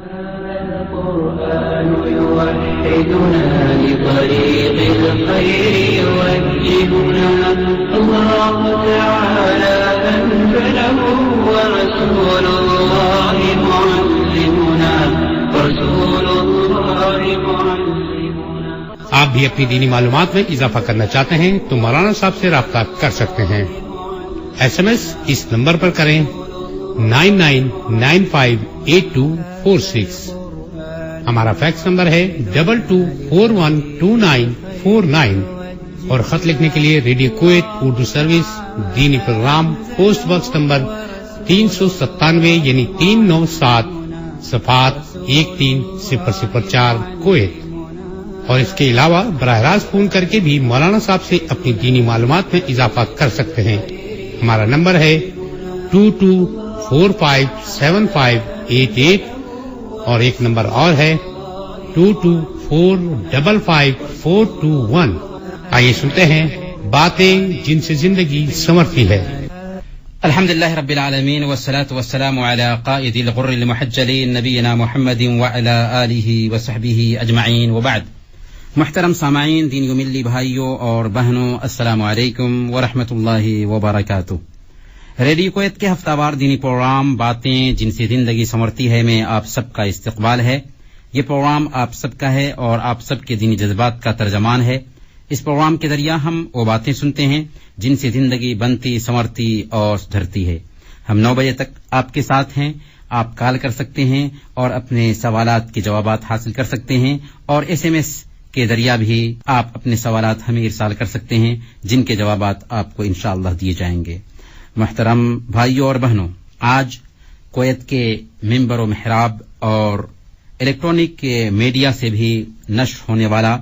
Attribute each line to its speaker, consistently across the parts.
Speaker 1: القرآن يوحدنا لطريق الخير يوجهنا الله تعالى أنزله ورسول الله معلمنا
Speaker 2: آپ بھی اپنی دینی معلومات میں اضافہ کرنا چاہتے ہیں تو مولانا صاحب سے رابطہ کر سکتے ہیں۔ ایس ایم ایس اس نمبر پر کریں 99958246۔ ہمارا فیکس نمبر ہے 22412949 اور خط لکھنے کے لیے ریڈیو کویت اردو سروس دینی پروگرام پوسٹ باکس نمبر 397 یعنی 397 صفحات 13004 کویت۔ اور اس کے علاوہ براہ راست فون کر کے بھی مولانا صاحب سے اپنی دینی معلومات میں اضافہ کر سکتے ہیں۔ ہمارا نمبر ہے 22457588 اور ایک نمبر اور ہے 22455421۔ آئیے سنتے ہیں باتیں جن سے زندگی سنورتی ہے۔
Speaker 3: الحمدللہ رب العالمین والصلاة والسلام علی قائد الغر المحجلین نبینا محمد وعلی آلہ وصحبہ اجمعین وبعد۔ محترم سامعین، دینی و ملی بھائیوں اور بہنوں، السلام علیکم ورحمۃ اللہ وبرکاتہ۔ ریڈیو کویت کے ہفتہ وار دینی پروگرام باتیں جن سے زندگی سنورتی ہے میں آپ سب کا استقبال ہے۔ یہ پروگرام آپ سب کا ہے اور آپ سب کے دینی جذبات کا ترجمان ہے۔ اس پروگرام کے ذریعہ ہم وہ باتیں سنتے ہیں جن سے زندگی بنتی، سنورتی اور سدھرتی ہے۔ ہم 9 بجے تک آپ کے ساتھ ہیں۔ آپ کال کر سکتے ہیں اور اپنے سوالات کے جوابات حاصل کر سکتے ہیں، اور ایس ایم ایس کے ذریعہ بھی آپ اپنے سوالات ہمیں ارسال کر سکتے ہیں جن کے جوابات آپ کو انشاءاللہ دیے جائیں گے۔ محترم بھائیوں اور بہنوں، آج کویت کے ممبر و محراب اور الیکٹرانک میڈیا سے بھی نشر ہونے والا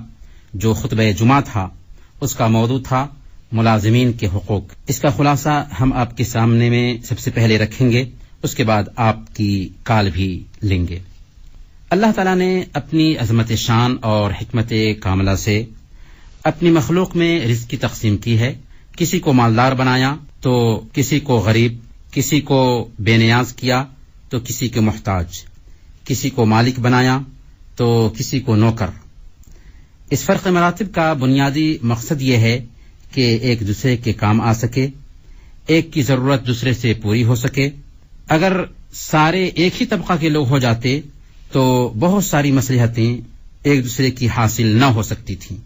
Speaker 3: جو خطبہ جمعہ تھا، اس کا موضوع تھا ملازمین کے حقوق۔ اس کا خلاصہ ہم آپ کے سامنے میں سب سے پہلے رکھیں گے، اس کے بعد آپ کی کال بھی لیں گے۔ اللہ تعالیٰ نے اپنی عظمت شان اور حکمت کاملہ سے اپنی مخلوق میں رزق کی تقسیم کی ہے۔ کسی کو مالدار بنایا تو کسی کو غریب، کسی کو بے نیاز کیا تو کسی کے محتاج، کسی کو مالک بنایا تو کسی کو نوکر۔ اس فرق مراتب کا بنیادی مقصد یہ ہے کہ ایک دوسرے کے کام آ سکے، ایک کی ضرورت دوسرے سے پوری ہو سکے۔ اگر سارے ایک ہی طبقہ کے لوگ ہو جاتے تو بہت ساری مصلحتیں ایک دوسرے کی حاصل نہ ہو سکتی تھیں۔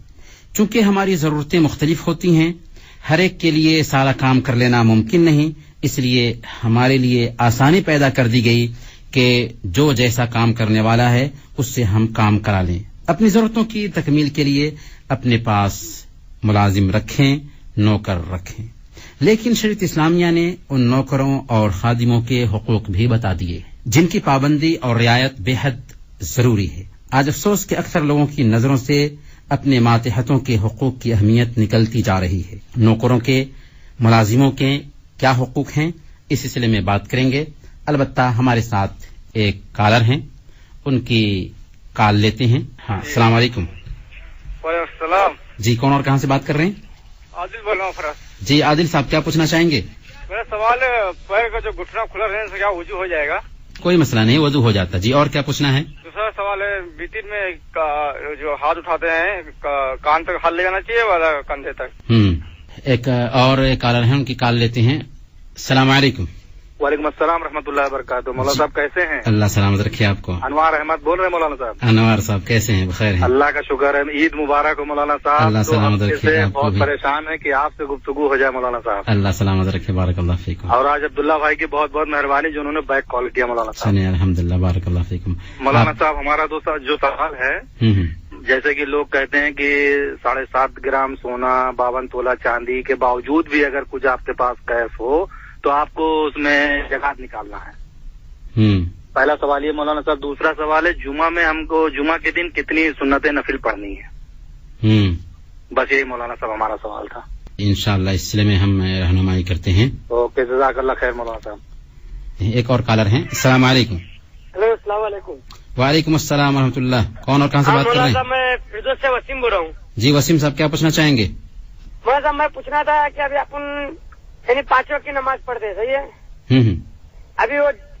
Speaker 3: چونکہ ہماری ضرورتیں مختلف ہوتی ہیں، ہر ایک کے لیے سارا کام کر لینا ممکن نہیں، اس لیے ہمارے لیے آسانی پیدا کر دی گئی کہ جو جیسا کام کرنے والا ہے اس سے ہم کام کرا لیں۔ اپنی ضرورتوں کی تکمیل کے لیے اپنے پاس ملازم رکھیں، نوکر رکھیں۔ لیکن شریعت اسلامیہ نے ان نوکروں اور خادموں کے حقوق بھی بتا دیے جن کی پابندی اور رعایت بے حد ضروری ہے۔ آج افسوس کہ اکثر لوگوں کی نظروں سے اپنے ماتحتوں کے حقوق کی اہمیت نکلتی جا رہی ہے۔ نوکروں کے، ملازموں کے کیا حقوق ہیں، اس سلسلے میں بات کریں گے۔ البتہ ہمارے ساتھ ایک کالر ہیں، ان کی کال لیتے ہیں۔ ہاں، السلام علیکم۔
Speaker 4: وعلیکم السلام۔
Speaker 3: جی، کون اور کہاں سے بات کر رہے ہیں؟
Speaker 4: عادل بول رہا ہوں فراز۔
Speaker 3: جی عادل صاحب، کیا پوچھنا چاہیں گے؟
Speaker 4: میرا سوال ہے، پیر کا جو گھٹنا کھلا رہنے سے کیا وضو ہو جائے گا؟
Speaker 3: کوئی مسئلہ نہیں، وضو ہو جاتا۔ جی، اور کیا پوچھنا ہے؟
Speaker 4: دوسرا سوال ہے، بیٹن میں جو ہاتھ اٹھاتے ہیں کان تک ہاتھ لے جانا چاہیے والا کندھے تک؟
Speaker 3: ایک اور ایک کالر ہیں، ان کی کال لیتے ہیں۔ السلام علیکم۔
Speaker 4: وعلیکم السلام ورحمۃ اللہ وبرکاتہ۔ مولانا صاحب کیسے ہیں؟
Speaker 3: اللہ سلامت رکھے آپ کو۔
Speaker 4: انوار احمد بول رہے ہیں مولانا صاحب۔
Speaker 3: انوار صاحب کیسے ہیں؟ بخیر ہیں؟
Speaker 4: اللہ کا شکر ہے، عید مبارک ہو مولانا صاحب۔
Speaker 3: اللہ سلامت رکھے آپ کو
Speaker 4: بہت
Speaker 3: بھی۔
Speaker 4: پریشان ہے کہ آپ سے گفتگو ہو جائے مولانا صاحب۔
Speaker 3: اللہ سلامت رکھے، بارک اللہ فیکم۔
Speaker 4: اور آج عبداللہ بھائی کی بہت بہت مہربانی جو انہوں نے بیک کال کیا مولانا صاحب۔
Speaker 3: سنیں، الحمدللہ، بارک اللہ فیکم۔
Speaker 4: مولانا صاحب ہمارا جو سوال ہے، جیسے کہ لوگ کہتے ہیں کہ 7.5 گرام سونا، 52 تولہ چاندی کے باوجود بھی اگر کچھ آپ کے پاس کیش ہو تو آپ کو اس میں زکات نکالنا ہے۔ پہلا سوال یہ مولانا صاحب۔ دوسرا سوال ہے، جمعہ میں ہم کو جمعہ کے دن کتنی سنت نفل پڑھنی ہے؟ بس یہی مولانا صاحب ہمارا سوال تھا۔
Speaker 3: انشاءاللہ اس سلسلے میں ہم رہنمائی کرتے ہیں۔
Speaker 4: اوکے، جزاک اللہ خیر مولانا صاحب۔
Speaker 3: ایک اور کالر ہیں۔ السلام علیکم۔
Speaker 4: ہلو، السلام علیکم۔
Speaker 3: وعلیکم السلام ورحمۃ اللہ۔ کون اور کہاں سے بات کر رہے ہیں؟
Speaker 4: میں فردوس سے وسیم بول رہا ہوں۔
Speaker 3: جی وسیم صاحب، کیا پوچھنا چاہیں گے؟
Speaker 4: مولانا صاحب میں پوچھنا تھا کہ ابھی اپن یعنی 5 وقت کی نماز پڑھتے ہیں، صحیح ہے؟ ابھی وہ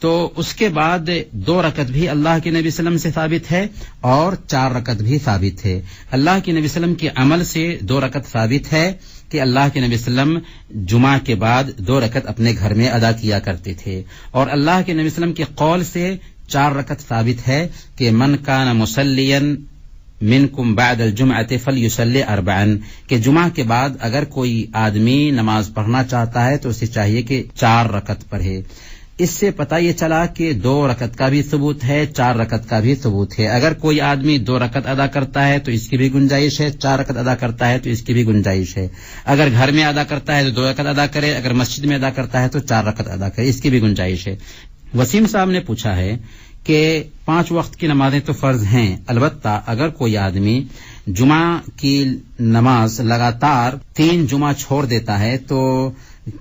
Speaker 3: تو اس کے بعد 2 رکعت بھی اللہ کے نبی صلی اللہ علیہ وسلم سے ثابت ہے اور 4 رکعت بھی ثابت ہے. اللہ کے نبی صلی اللہ علیہ وسلم کے عمل سے 2 رکعت ثابت ہے کہ اللہ کے نبی صلی اللہ علیہ وسلم جمعہ کے بعد 2 رکعت اپنے گھر میں ادا کیا کرتے تھے، اور اللہ کے نبی صلی اللہ علیہ وسلم کے قول سے 4 رکعت ثابت ہے کہ من کان مصلیا منکم بعد الجمعۃ فلیصلی 4، کہ جمعہ کے بعد اگر کوئی آدمی نماز پڑھنا چاہتا ہے تو اسے چاہیے کہ 4 رکعت پڑھے. اس سے پتہ یہ چلا کہ 2 رکعت کا بھی ثبوت ہے، 4 رکعت کا بھی ثبوت ہے. اگر کوئی آدمی 2 رکعت ادا کرتا ہے تو اس کی بھی گنجائش ہے، 4 رکعت ادا کرتا ہے تو اس کی بھی گنجائش ہے. اگر گھر میں ادا کرتا ہے تو 2 رکعت ادا کرے، اگر مسجد میں ادا کرتا ہے تو 4 رکعت ادا کرے، اس کی بھی گنجائش ہے. وسیم صاحب نے پوچھا ہے کہ 5 وقت کی نمازیں تو فرض ہیں، البتہ اگر کوئی آدمی جمعہ کی نماز لگاتار 3 جمعہ چھوڑ دیتا ہے تو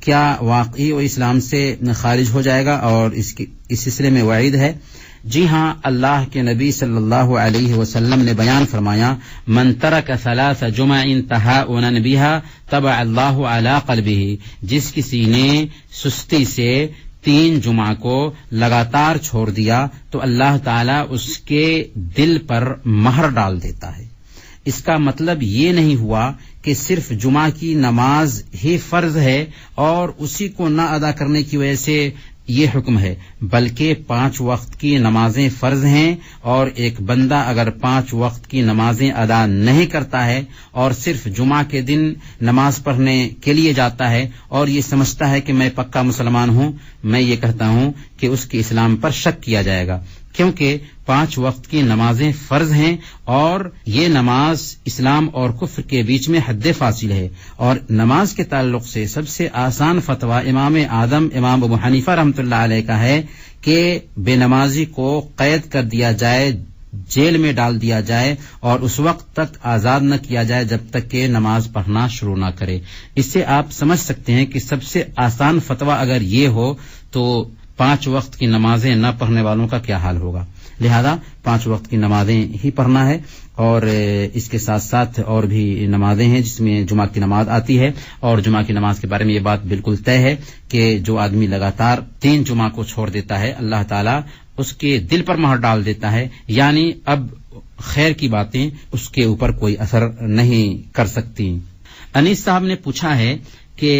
Speaker 3: کیا واقعی وہ اسلام سے خارج ہو جائے گا، اور اس سلسلے میں وعید ہے؟ جی ہاں، اللہ کے نبی صلی اللہ علیہ وسلم نے بیان فرمایا من ترک 3 جمع تہاؤنا بها طبع اللہ علی قلبہ، جس کسی نے سستی سے 3 جمعہ کو لگاتار چھوڑ دیا تو اللہ تعالی اس کے دل پر مہر ڈال دیتا ہے. اس کا مطلب یہ نہیں ہوا کہ صرف جمعہ کی نماز ہی فرض ہے اور اسی کو نہ ادا کرنے کی وجہ سے یہ حکم ہے، بلکہ 5 وقت کی نمازیں فرض ہیں، اور ایک بندہ اگر 5 وقت کی نمازیں ادا نہیں کرتا ہے اور صرف جمعہ کے دن نماز پڑھنے کے لیے جاتا ہے اور یہ سمجھتا ہے کہ میں پکا مسلمان ہوں، میں یہ کہتا ہوں کہ اس کے اسلام پر شک کیا جائے گا، کیونکہ 5 وقت کی نمازیں فرض ہیں اور یہ نماز اسلام اور کفر کے بیچ میں حد فاصل ہے. اور نماز کے تعلق سے سب سے آسان فتویٰ امام اعظم امام ابو حنیفہ رحمۃ اللہ علیہ کا ہے کہ بے نمازی کو قید کر دیا جائے، جیل میں ڈال دیا جائے اور اس وقت تک آزاد نہ کیا جائے جب تک کہ نماز پڑھنا شروع نہ کرے. اس سے آپ سمجھ سکتے ہیں کہ سب سے آسان فتویٰ اگر یہ ہو تو 5 وقت کی نمازیں نہ پڑھنے والوں کا کیا حال ہوگا. لہذا 5 وقت کی نمازیں ہی پڑھنا ہے، اور اس کے ساتھ ساتھ اور بھی نمازیں ہیں جس میں جمعہ کی نماز آتی ہے. اور جمعہ کی نماز کے بارے میں یہ بات بالکل طے ہے کہ جو آدمی لگاتار 3 جمعہ کو چھوڑ دیتا ہے اللہ تعالیٰ اس کے دل پر مہر ڈال دیتا ہے، یعنی اب خیر کی باتیں اس کے اوپر کوئی اثر نہیں کر سکتی. انیس صاحب نے پوچھا ہے کہ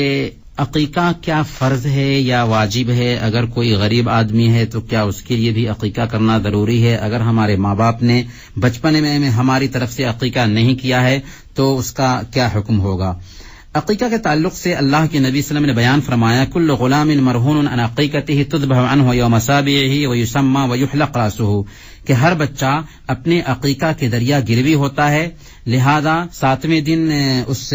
Speaker 3: عقیقہ کیا فرض ہے یا واجب ہے؟ اگر کوئی غریب آدمی ہے تو کیا اس کے لیے بھی عقیقہ کرنا ضروری ہے؟ اگر ہمارے ماں باپ نے بچپن میں ہماری طرف سے عقیقہ نہیں کیا ہے تو اس کا کیا حکم ہوگا؟ عقیقہ کے تعلق سے اللہ کے نبی صلی اللہ علیہ وسلم نے بیان فرمایا کل غلام مرہون عن عقیقتہ تذبح عنہ یوم سابعہ ویسمى ویحلق راسہ، کہ ہر بچہ اپنے عقیقہ کے ذریعہ گروی ہوتا ہے، لہذا 7ویں دن اس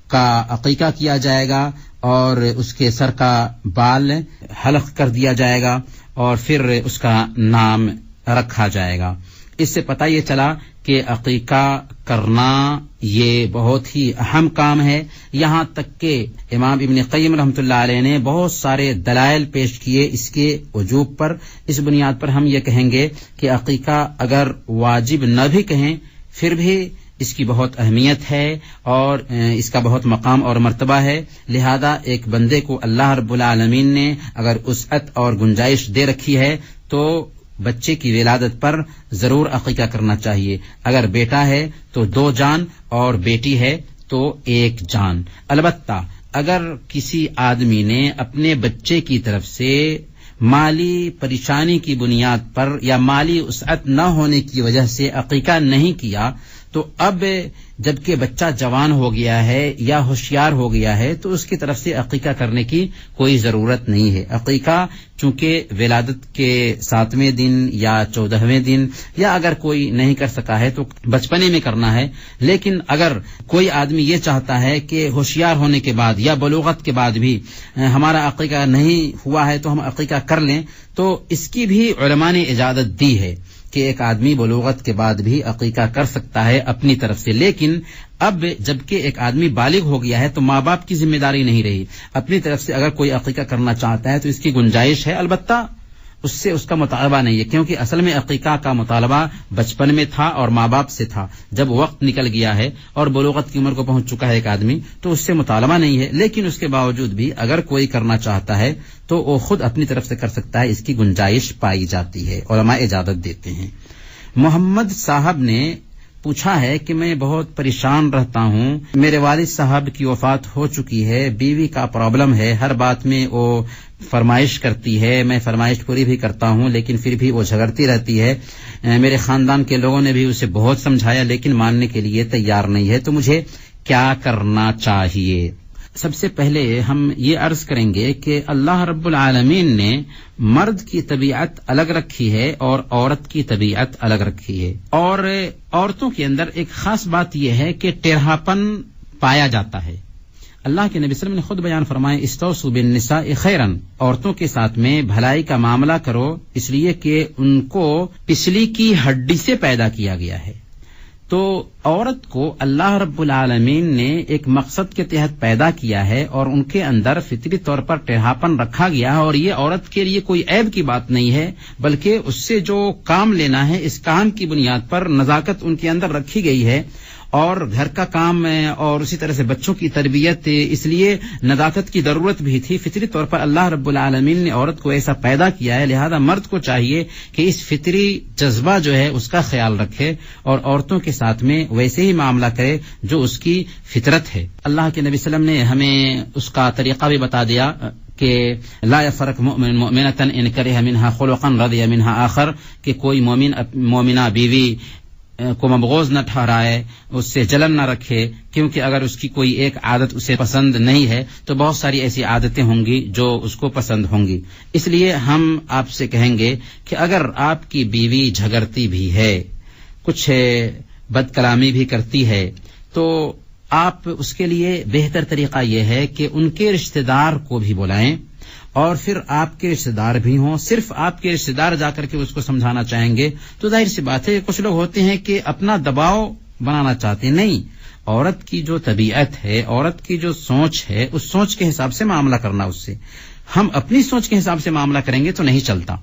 Speaker 3: کا عقیقہ کیا جائے گا اور اس کے سر کا بال حلق کر دیا جائے گا اور پھر اس کا نام رکھا جائے گا. اس سے پتہ یہ چلا کہ عقیقہ کرنا یہ بہت ہی اہم کام ہے، یہاں تک کہ امام ابن قیم رحمۃ اللہ علیہ نے بہت سارے دلائل پیش کیے اس کے وجوب پر. اس بنیاد پر ہم یہ کہیں گے کہ عقیقہ اگر واجب نہ بھی کہیں پھر بھی اس کی بہت اہمیت ہے اور اس کا بہت مقام اور مرتبہ ہے. لہذا ایک بندے کو اللہ رب العالمین نے اگر وسعت اور گنجائش دے رکھی ہے تو بچے کی ولادت پر ضرور عقیقہ کرنا چاہیے. اگر بیٹا ہے تو 2 جان اور بیٹی ہے تو 1 جان. البتہ اگر کسی آدمی نے اپنے بچے کی طرف سے مالی پریشانی کی بنیاد پر یا مالی وسعت نہ ہونے کی وجہ سے عقیقہ نہیں کیا تو اب جبکہ بچہ جوان ہو گیا ہے یا ہوشیار ہو گیا ہے تو اس کی طرف سے عقیقہ کرنے کی کوئی ضرورت نہیں ہے. عقیقہ چونکہ ولادت کے 7ویں دن یا 14ویں دن یا اگر کوئی نہیں کر سکا ہے تو بچپنے میں کرنا ہے. لیکن اگر کوئی آدمی یہ چاہتا ہے کہ ہوشیار ہونے کے بعد یا بلوغت کے بعد بھی ہمارا عقیقہ نہیں ہوا ہے تو ہم عقیقہ کر لیں تو اس کی بھی علماء نے اجازت دی ہے کہ ایک آدمی بلوغت کے بعد بھی عقیقہ کر سکتا ہے اپنی طرف سے. لیکن اب جبکہ ایک آدمی بالغ ہو گیا ہے تو ماں باپ کی ذمہ داری نہیں رہی، اپنی طرف سے اگر کوئی عقیقہ کرنا چاہتا ہے تو اس کی گنجائش ہے. البتہ اس سے اس کا مطالبہ نہیں ہے، کیونکہ اصل میں عقیقہ کا مطالبہ بچپن میں تھا اور ماں باپ سے تھا. جب وقت نکل گیا ہے اور بلوغت کی عمر کو پہنچ چکا ہے ایک آدمی تو اس سے مطالبہ نہیں ہے، لیکن اس کے باوجود بھی اگر کوئی کرنا چاہتا ہے تو وہ خود اپنی طرف سے کر سکتا ہے، اس کی گنجائش پائی جاتی ہے، علماء اجازت دیتے ہیں. محمد صاحب نے پوچھا ہے کہ میں بہت پریشان رہتا ہوں، میرے والد صاحب کی وفات ہو چکی ہے، بیوی کا پرابلم ہے، ہر بات میں وہ فرمائش کرتی ہے، میں فرمائش پوری بھی کرتا ہوں لیکن پھر بھی وہ جھگڑتی رہتی ہے. میرے خاندان کے لوگوں نے بھی اسے بہت سمجھایا لیکن ماننے کے لیے تیار نہیں ہے، تو مجھے کیا کرنا چاہیے؟ سب سے پہلے ہم یہ عرض کریں گے کہ اللہ رب العالمین نے مرد کی طبیعت الگ رکھی ہے اور عورت کی طبیعت الگ رکھی ہے، اور عورتوں کے اندر ایک خاص بات یہ ہے کہ ٹیڑھاپن پایا جاتا ہے. اللہ کے نبی صلی اللہ علیہ وسلم نے خود بیان فرمایا استوصوا بالنساء خیرا، عورتوں کے ساتھ میں بھلائی کا معاملہ کرو، اس لیے کہ ان کو پسلی کی ہڈی سے پیدا کیا گیا ہے. تو عورت کو اللہ رب العالمین نے ایک مقصد کے تحت پیدا کیا ہے اور ان کے اندر فطری طور پر ٹیڑھاپن رکھا گیا ہے، اور یہ عورت کے لیے کوئی عیب کی بات نہیں ہے، بلکہ اس سے جو کام لینا ہے اس کام کی بنیاد پر نزاکت ان کے اندر رکھی گئی ہے، اور گھر کا کام اور اسی طرح سے بچوں کی تربیت، اس لیے نزاکت کی ضرورت بھی تھی. فطری طور پر اللہ رب العالمین نے عورت کو ایسا پیدا کیا ہے، لہذا مرد کو چاہیے کہ اس فطری جذبہ جو ہے اس کا خیال رکھے اور عورتوں کے ساتھ میں ویسے ہی معاملہ کرے جو اس کی فطرت ہے. اللہ کے نبی صلی اللہ علیہ وسلم نے ہمیں اس کا طریقہ بھی بتا دیا کہ لا یفرق مؤمن مؤمنۃ ان کرہ منها خلقا رضی منها آخر، کہ کوئی مومنہ بیوی کو مبغوض نہ ٹھہرائے، اس سے جلن نہ رکھے، کیونکہ اگر اس کی کوئی ایک عادت اسے پسند نہیں ہے تو بہت ساری ایسی عادتیں ہوں گی جو اس کو پسند ہوں گی. اس لیے ہم آپ سے کہیں گے کہ اگر آپ کی بیوی جھگڑتی بھی ہے، کچھ بد کلامی بھی کرتی ہے، تو آپ اس کے لیے بہتر طریقہ یہ ہے کہ ان کے رشتہ دار کو بھی بلائیں، اور پھر آپ کے رشتہ دار بھی ہوں. صرف آپ کے رشتہ دار جا کر کے اس کو سمجھانا چاہیں گے تو ظاہر سی بات ہے کچھ لوگ ہوتے ہیں کہ اپنا دباؤ بنانا چاہتے ہیں. نہیں، عورت کی جو طبیعت ہے، عورت کی جو سوچ ہے، اس سوچ کے حساب سے معاملہ کرنا. اس سے ہم اپنی سوچ کے حساب سے معاملہ کریں گے تو نہیں چلتا.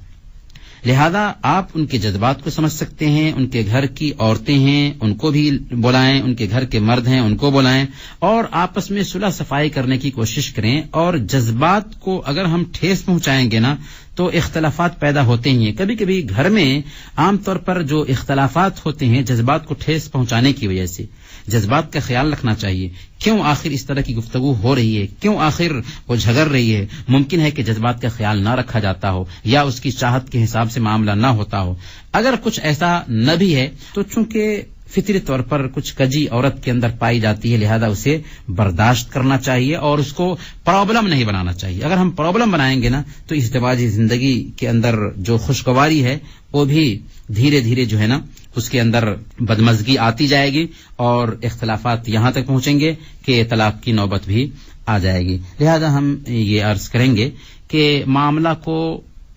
Speaker 3: لہذا آپ ان کے جذبات کو سمجھ سکتے ہیں، ان کے گھر کی عورتیں ہیں ان کو بھی بلائیں، ان کے گھر کے مرد ہیں ان کو بلائیں، اور آپس میں صلح صفائی کرنے کی کوشش کریں. اور جذبات کو اگر ہم ٹھیس پہنچائیں گے نا تو اختلافات پیدا ہوتے ہی ہیں. کبھی کبھی گھر میں عام طور پر جو اختلافات ہوتے ہیں جذبات کو ٹھیس پہنچانے کی وجہ سے. جذبات کا خیال رکھنا چاہیے، کیوں آخر اس طرح کی گفتگو ہو رہی ہے، کیوں آخر وہ جھگڑ رہی ہے. ممکن ہے کہ جذبات کا خیال نہ رکھا جاتا ہو یا اس کی چاہت کے حساب سے معاملہ نہ ہوتا ہو. اگر کچھ ایسا نہ بھی ہے تو چونکہ فطری طور پر کچھ کجی عورت کے اندر پائی جاتی ہے، لہذا اسے برداشت کرنا چاہیے اور اس کو پرابلم نہیں بنانا چاہیے. اگر ہم پرابلم بنائیں گے نا تو ازدواجی زندگی کے اندر جو خوشگواری ہے وہ بھی دھیرے دھیرے جو ہے نا اس کے اندر بدمزگی آتی جائے گی اور اختلافات یہاں تک پہنچیں گے کہ طلاق کی نوبت بھی آ جائے گی. لہذا ہم یہ عرض کریں گے کہ معاملہ کو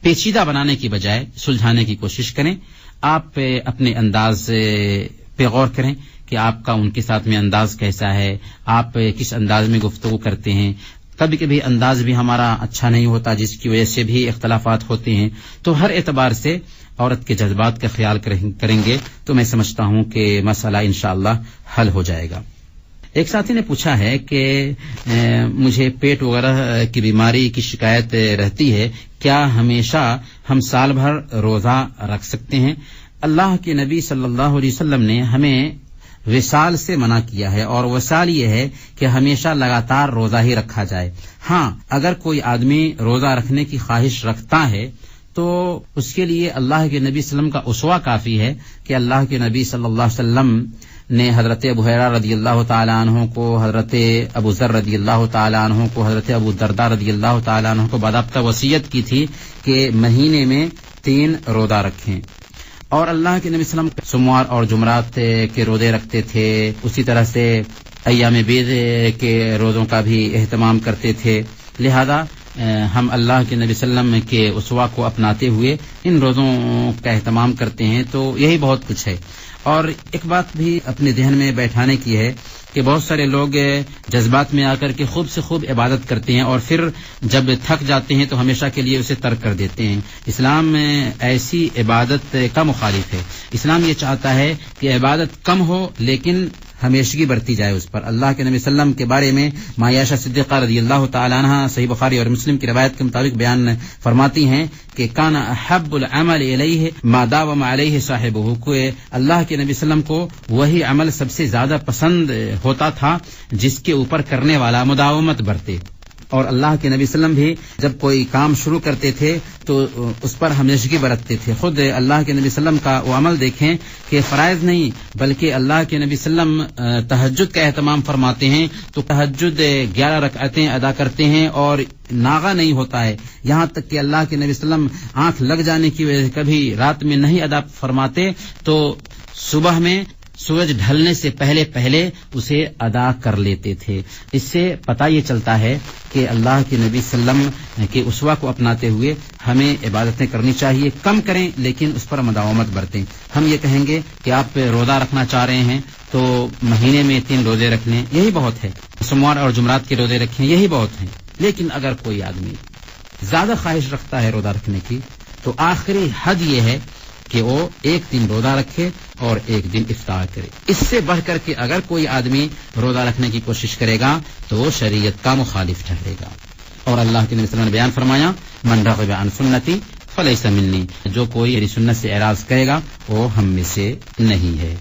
Speaker 3: پیچیدہ بنانے کی بجائے سلجھانے کی کوشش کریں. آپ اپنے انداز پہ غور کریں کہ آپ کا ان کے ساتھ میں انداز کیسا ہے، آپ کس انداز میں گفتگو کرتے ہیں. کبھی کبھی انداز بھی ہمارا اچھا نہیں ہوتا جس کی وجہ سے بھی اختلافات ہوتے ہیں. تو ہر اعتبار سے عورت کے جذبات کا خیال کریں گے تو میں سمجھتا ہوں کہ مسئلہ انشاءاللہ حل ہو جائے گا. ایک ساتھی نے پوچھا ہے کہ مجھے پیٹ وغیرہ کی بیماری کی شکایت رہتی ہے، کیا ہمیشہ ہم سال بھر روزہ رکھ سکتے ہیں؟ اللہ کے نبی صلی اللہ علیہ وسلم نے ہمیں وصال سے منع کیا ہے، اور وصال یہ ہے کہ ہمیشہ لگاتار روزہ ہی رکھا جائے. ہاں، اگر کوئی آدمی روزہ رکھنے کی خواہش رکھتا ہے تو اس کے لیے اللہ کے نبی صلی اللہ علیہ وسلم کا اسوہ کافی ہے کہ اللہ کے نبی صلی اللہ علیہ وسلم نے حضرت ابو ہریرہ رضی اللہ تعالیٰ عنہ کو، حضرت ابو ذر رضی اللہ تعالیٰ عنہ کو، حضرت ابو درداء رضی اللہ تعالیٰ عنہ کو باضابطہ وصیت کی تھی کہ مہینے میں 3 روزہ رکھیں. اور اللہ کے نبی صلی اللہ علیہ وسلم سوموار اور جمعرات کے روزے رکھتے تھے، اسی طرح سے ایام بیض کے روزوں کا بھی اہتمام کرتے تھے. لہذا ہم اللہ کے نبی صلی اللہ علیہ وسلم کے اسوہ کو اپناتے ہوئے ان روزوں کا اہتمام کرتے ہیں، تو یہی بہت کچھ ہے. اور ایک بات بھی اپنے ذہن میں بیٹھانے کی ہے کہ بہت سارے لوگ جذبات میں آ کر کے خوب سے خوب عبادت کرتے ہیں اور پھر جب تھک جاتے ہیں تو ہمیشہ کے لیے اسے ترک کر دیتے ہیں. اسلام ایسی عبادت کا مخالف ہے. اسلام یہ چاہتا ہے کہ عبادت کم ہو لیکن ہمیشگی برتی جائے اس پر. اللہ کے نبی صلی اللہ علیہ وسلم کے بارے میں عائشہ صدیقہ رضی اللہ تعالی عنہا صحیح بخاری اور مسلم کی روایت کے مطابق بیان فرماتی ہیں کہ کان احب العمل الیہ ما داوم علیہ صاحبہ، کہ اللہ کے نبی صلی اللہ علیہ وسلم کو وہی عمل سب سے زیادہ پسند ہوتا تھا جس کے اوپر کرنے والا مداومت برتے. اور اللہ کے نبی صلی اللہ علیہ وسلم بھی جب کوئی کام شروع کرتے تھے تو اس پر ہمیشگی برتتے تھے. خود اللہ کے نبی صلی اللہ علیہ وسلم کا وہ عمل دیکھیں کہ فرائض نہیں بلکہ اللہ کے نبی صلی اللہ علیہ وسلم تہجد کا اہتمام فرماتے ہیں تو تہجد 11 رکعتیں ادا کرتے ہیں اور ناغہ نہیں ہوتا ہے. یہاں تک کہ اللہ کے نبی صلی اللہ علیہ وسلم آنکھ لگ جانے کی وجہ سے کبھی رات میں نہیں ادا فرماتے تو صبح میں سورج ڈھلنے سے پہلے پہلے اسے ادا کر لیتے تھے. اس سے پتہ یہ چلتا ہے کہ اللہ کے نبی صلی اللہ علیہ وسلم کے اسوہ کو اپناتے ہوئے ہمیں عبادتیں کرنی چاہیے. کم کریں لیکن اس پر مداومت برتیں. ہم یہ کہیں گے کہ آپ روزہ رکھنا چاہ رہے ہیں تو مہینے میں 3 روزے رکھ لیں، یہی بہت ہے. سوموار اور جمعرات کے روزے رکھیں، یہی بہت ہیں. لیکن اگر کوئی آدمی زیادہ خواہش رکھتا ہے روزہ رکھنے کی تو آخری حد یہ ہے کہ وہ 1 دن روزہ رکھے اور 1 دن افطار کرے. اس سے بڑھ کر کے اگر کوئی آدمی روزہ رکھنے کی کوشش کرے گا تو وہ شریعت کا مخالف ٹھہرے گا. اور اللہ کے نبی صلی اللہ علیہ وسلم نے بیان فرمایا من رغب عن سنتی فلیس منی، جو کوئی میری سنت سے اعراض کرے گا وہ ہم میں سے نہیں ہے.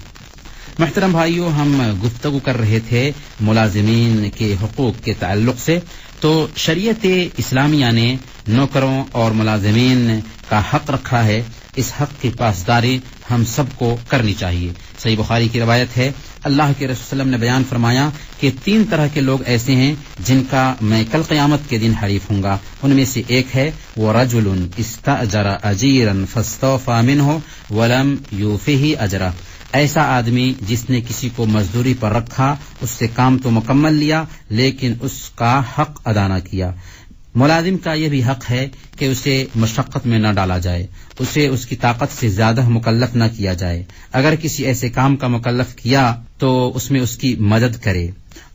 Speaker 3: محترم بھائیو، ہم گفتگو کر رہے تھے ملازمین کے حقوق کے تعلق سے. تو شریعت اسلامیہ نے نوکروں اور ملازمین کا حق رکھا ہے. اس حق کی پاسداری ہم سب کو کرنی چاہیے. صحیح بخاری کی روایت ہے اللہ کے رسول صلی اللہ علیہ وسلم نے بیان فرمایا کہ 3 طرح کے لوگ ایسے ہیں جن کا میں کل قیامت کے دن حریف ہوں گا. ان میں سے ایک ہے وہ رجل استاجر اجیرا فاستوفى منه ولم يوفه اجرا، ایسا آدمی جس نے کسی کو مزدوری پر رکھا، اس سے کام تو مکمل لیا لیکن اس کا حق ادا نہ کیا. ملازم کا یہ بھی حق ہے کہ اسے مشقت میں نہ ڈالا جائے، اسے اس کی طاقت سے زیادہ مکلف نہ کیا جائے. اگر کسی ایسے کام کا مکلف کیا تو اس میں اس کی مدد کرے،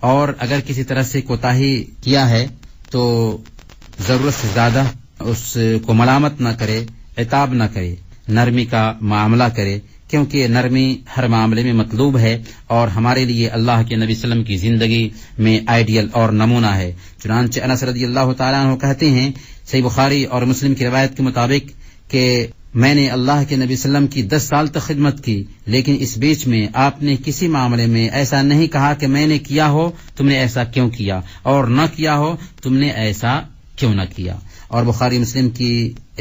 Speaker 3: اور اگر کسی طرح سے کوتاہی کیا ہے تو ضرورت سے زیادہ اس کو ملامت نہ کرے، عتاب نہ کرے، نرمی کا معاملہ کرے، کیونکہ نرمی ہر معاملے میں مطلوب ہے اور ہمارے لیے اللہ کے نبی صلی اللہ علیہ وسلم کی زندگی میں آئیڈیل اور نمونہ ہے. چنانچہ انس رضی اللہ تعالیٰ عنہ کہتے ہیں صحیح بخاری اور مسلم کی روایت کے مطابق کہ میں نے اللہ کے نبی صلی اللہ علیہ وسلم کی 10 سال تک خدمت کی، لیکن اس بیچ میں آپ نے کسی معاملے میں ایسا نہیں کہا کہ میں نے کیا ہو تم نے ایسا کیوں کیا، اور نہ کیا ہو تم نے ایسا کیوں نہ کیا. اور بخاری مسلم کی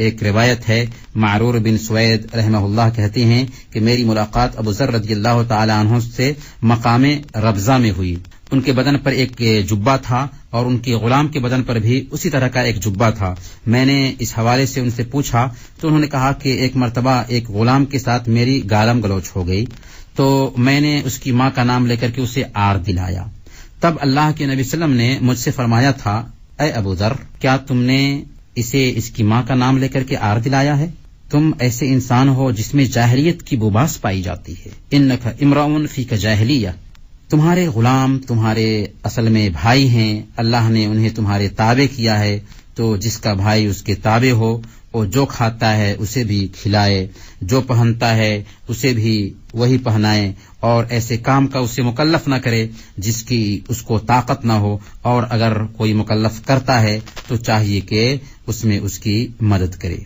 Speaker 3: ایک روایت ہے معرور بن سوید رحمہ اللہ کہتے ہیں کہ میری ملاقات ابو ذر رضی اللہ تعالی عنہ سے مقام ربضہ میں ہوئی. ان کے بدن پر ایک جبہ تھا اور ان کے غلام کے بدن پر بھی اسی طرح کا ایک جبہ تھا. میں نے اس حوالے سے ان سے پوچھا تو انہوں نے کہا کہ ایک مرتبہ ایک غلام کے ساتھ میری گالم گلوچ ہو گئی تو میں نے اس کی ماں کا نام لے کر کے اسے آر دلایا. تب اللہ کے نبی صلی اللہ علیہ وسلم نے مجھ سے فرمایا تھا اے ابو ذر، کیا تم نے اسے اس کی ماں کا نام لے کر کے آر دلایا ہے؟ تم ایسے انسان ہو جس میں جاہلیت کی بوباس پائی جاتی ہے. انک امرؤ فیک جاہلیہ، تمہارے غلام تمہارے اصل میں بھائی ہیں، اللہ نے انہیں تمہارے تابع کیا ہے، تو جس کا بھائی اس کے تابع ہو وہ جو کھاتا ہے اسے بھی کھلائے، جو پہنتا ہے اسے بھی وہی پہنائے، اور ایسے کام کا اسے مکلف نہ کرے جس کی اس کو طاقت نہ ہو، اور اگر کوئی مکلف کرتا ہے تو چاہیے کہ اس میں اس کی مدد کرے.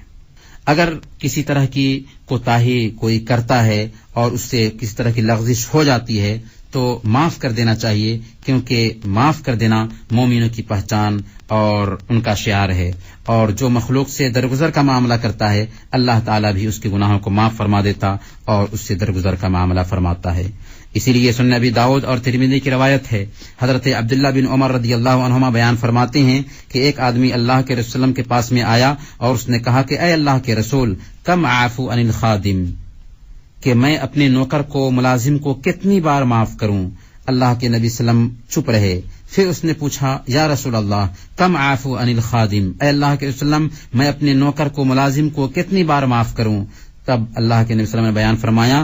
Speaker 3: اگر کسی طرح کی کوتاہی کوئی کرتا ہے اور اس سے کسی طرح کی لغزش ہو جاتی ہے تو معاف کر دینا چاہیے، کیونکہ معاف کر دینا مومنوں کی پہچان اور ان کا شعار ہے. اور جو مخلوق سے درگزر کا معاملہ کرتا ہے اللہ تعالیٰ بھی اس کے گناہوں کو معاف فرما دیتا اور اس سے درگزر کا معاملہ فرماتا ہے. اسی لیے سنن ابی داؤد اور ترمذی کی روایت ہے، حضرت عبداللہ بن عمر رضی اللہ عنہما بیان فرماتے ہیں کہ ایک آدمی اللہ کے رسول وسلم کے پاس میں آیا اور اس نے کہا کہ اے اللہ کے رسول، کم اعفو عن الخادم، کہ میں اپنے نوکر کو ملازم کو کتنی بار معاف کروں. اللہ کے نبی صلی اللہ علیہ وسلم چپ رہے. پھر اس نے پوچھا یا رسول اللہ کم اعفو عن الخادم، اے اللہ کے رسول وسلم میں اپنے نوکر کو ملازم کو کتنی بار معاف کروں. تب اللہ کے نبی صلی اللہ علیہ وسلم نے بیان فرمایا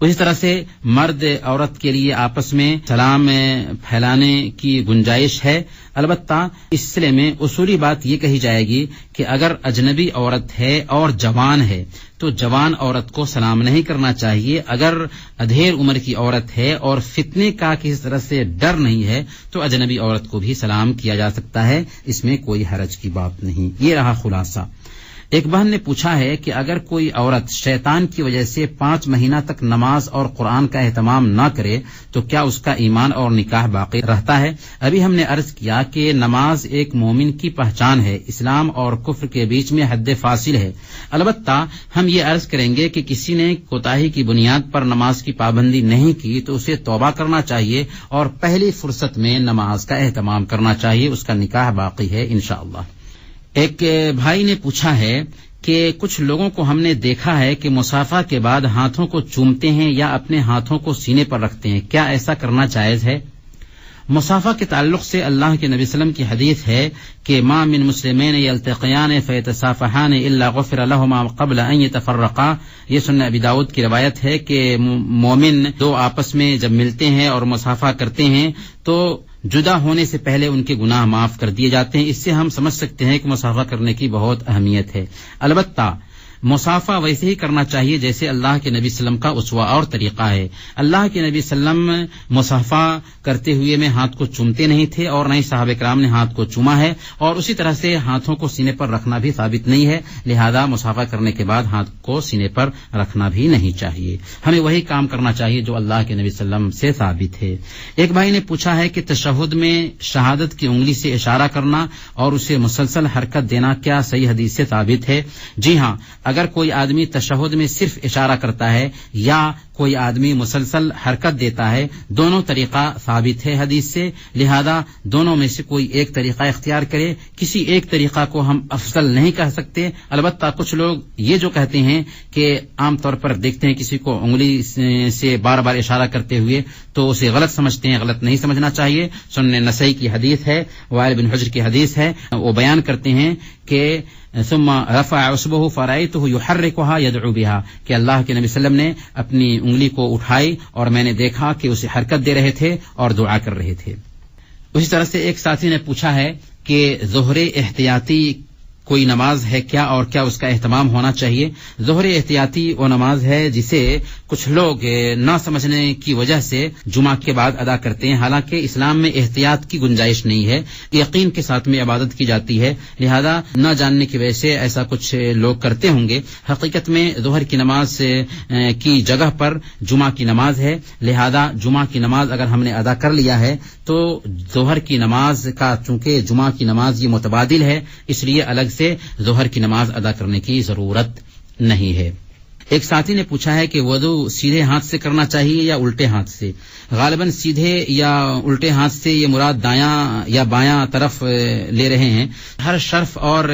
Speaker 3: اسی طرح سے مرد عورت کے لیے آپس میں سلام پھیلانے کی گنجائش ہے، البتہ اس سلسلے میں اصولی بات یہ کہی جائے گی کہ اگر اجنبی عورت ہے اور جوان ہے تو جوان عورت کو سلام نہیں کرنا چاہیے. اگر ادھیر عمر کی عورت ہے اور فتنے کا کسی طرح سے ڈر نہیں ہے تو اجنبی عورت کو بھی سلام کیا جا سکتا ہے، اس میں کوئی حرج کی بات نہیں. یہ رہا خلاصہ. ایک بہن نے پوچھا ہے کہ اگر کوئی عورت شیطان کی وجہ سے 5 مہینہ تک نماز اور قرآن کا اہتمام نہ کرے تو کیا اس کا ایمان اور نکاح باقی رہتا ہے؟ ابھی ہم نے عرض کیا کہ نماز ایک مومن کی پہچان ہے، اسلام اور کفر کے بیچ میں حد فاصل ہے. البتہ ہم یہ عرض کریں گے کہ کسی نے کوتاہی کی بنیاد پر نماز کی پابندی نہیں کی تو اسے توبہ کرنا چاہیے اور پہلی فرصت میں نماز کا اہتمام کرنا چاہیے، اس کا نکاح باقی ہے انشاءاللہ. ایک بھائی نے پوچھا ہے کہ کچھ لوگوں کو ہم نے دیکھا ہے کہ مصافحہ کے بعد ہاتھوں کو چومتے ہیں یا اپنے ہاتھوں کو سینے پر رکھتے ہیں، کیا ایسا کرنا جائز ہے؟ مصافحہ کے تعلق سے اللہ کے نبی صلی اللہ علیہ وسلم کی حدیث ہے کہ ما من مسلمین یلتقیان فیتصافحان الا غفر لهما قبل ان يتفرقا. یہ سنن ابی داؤد کی روایت ہے کہ مومن دو آپس میں جب ملتے ہیں اور مصافحہ کرتے ہیں تو جدا ہونے سے پہلے ان کے گناہ معاف کر دیے جاتے ہیں. اس سے ہم سمجھ سکتے ہیں کہ مصافحہ کرنے کی بہت اہمیت ہے. البتہ مصافحہ ویسے ہی کرنا چاہیے جیسے اللہ کے نبی صلی اللہ علیہ وسلم کا اسوہ اور طریقہ ہے. اللہ کے نبی صلی اللہ علیہ وسلم مصافحہ کرتے ہوئے میں ہاتھ کو چومتے نہیں تھے اور نہ ہی صحابہ کرام نے ہاتھ کو چوما ہے، اور اسی طرح سے ہاتھوں کو سینے پر رکھنا بھی ثابت نہیں ہے. لہذا مصافحہ کرنے کے بعد ہاتھ کو سینے پر رکھنا بھی نہیں چاہیے. ہمیں وہی کام کرنا چاہیے جو اللہ کے نبی صلی اللہ علیہ وسلم سے ثابت ہے. ایک بھائی نے پوچھا ہے کہ تشہد میں شہادت کی انگلی سے اشارہ کرنا اور اسے مسلسل حرکت دینا کیا صحیح حدیث سے ثابت ہے؟ جی ہاں، اگر کوئی آدمی تشہد میں صرف اشارہ کرتا ہے یا کوئی آدمی مسلسل حرکت دیتا ہے، دونوں طریقہ ثابت ہے حدیث سے. لہذا دونوں میں سے کوئی ایک طریقہ اختیار کرے. کسی ایک طریقہ کو ہم افضل نہیں کہہ سکتے. البتہ کچھ لوگ یہ جو کہتے ہیں کہ عام طور پر دیکھتے ہیں کسی کو انگلی سے بار بار اشارہ کرتے ہوئے تو اسے غلط سمجھتے ہیں. غلط نہیں سمجھنا چاہیے. سنن نسائی کی حدیث ہے، وائل بن حجر کی حدیث ہے. وہ بیان کرتے ہیں کہ ثم رفع عصبه فرأيته يحركها يدعو بها، کہ اللہ کے نبی صلی اللہ علیہ وسلم نے اپنی انگلی کو اٹھائی اور میں نے دیکھا کہ اسے حرکت دے رہے تھے اور دعا کر رہے تھے. اسی طرح سے ایک ساتھی نے پوچھا ہے کہ ظہر احتیاطی کوئی نماز ہے کیا اور کیا اس کا اہتمام ہونا چاہیے؟ ظہر احتیاطی وہ نماز ہے جسے کچھ لوگ نہ سمجھنے کی وجہ سے جمعہ کے بعد ادا کرتے ہیں، حالانکہ اسلام میں احتیاط کی گنجائش نہیں ہے، یقین کے ساتھ میں عبادت کی جاتی ہے. لہذا نہ جاننے کی وجہ سے ایسا کچھ لوگ کرتے ہوں گے. حقیقت میں ظہر کی نماز کی جگہ پر جمعہ کی نماز ہے. لہذا جمعہ کی نماز اگر ہم نے ادا کر لیا ہے تو ظہر کی نماز کا چونکہ جمعہ کی نماز یہ متبادل ہے، اس لیے الگ سے ظہر کی نماز ادا کرنے کی ضرورت نہیں ہے. ایک ساتھی نے پوچھا ہے کہ وضو سیدھے ہاتھ سے کرنا چاہیے یا الٹے ہاتھ سے؟ غالباً سیدھے یا الٹے ہاتھ سے یہ مراد دایاں یا بایاں طرف لے رہے ہیں. ہر شرف اور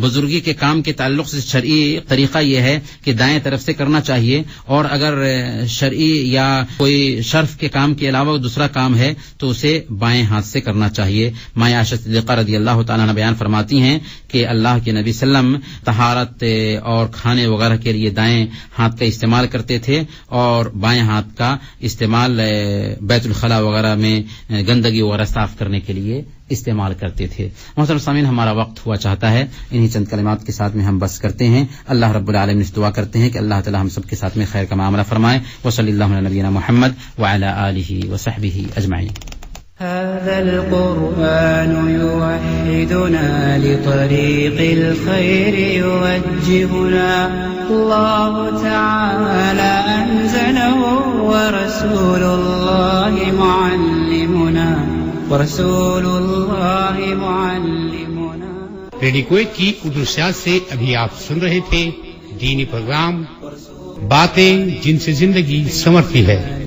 Speaker 3: بزرگی کے کام کے تعلق سے شرعی طریقہ یہ ہے کہ دائیں طرف سے کرنا چاہیے، اور اگر شرعی یا کوئی شرف کے کام کے علاوہ دوسرا کام ہے تو اسے بائیں ہاتھ سے کرنا چاہیے. ماں عائشہ صدیقہ رضی اللہ تعالیٰ عنہ بیان فرماتی ہیں کہ اللہ کے نبی صلی اللہ علیہ وسلم طہارت اور کھانے وغیرہ کے لیے دائیں ہاتھ کا استعمال کرتے تھے اور بائیں ہاتھ کا استعمال بیت الخلاء وغیرہ میں گندگی وغیرہ صاف کرنے کے لیے استعمال کرتے تھے. محترم سامعین، ہمارا وقت ہوا چاہتا ہے، انہی چند کلمات کے ساتھ میں ہم بس کرتے ہیں. اللہ رب العالمین سے دعا کرتے ہیں کہ اللہ تعالی ہم سب کے ساتھ میں خیر کا معاملہ فرمائے. وصلی اللہ علی نبینا محمد وعلی آلہ وصحبہ اجمعین.
Speaker 1: هذا القرآن يوحدنا لطريق الخير يوجهنا الله تعالى أنزله ورسول الله معلمنا.
Speaker 2: ریڈیو کویت کی اردو سیاست سے ابھی آپ سن رہے تھے دینی پروگرام باتیں جن سے زندگی سنورتی ہے.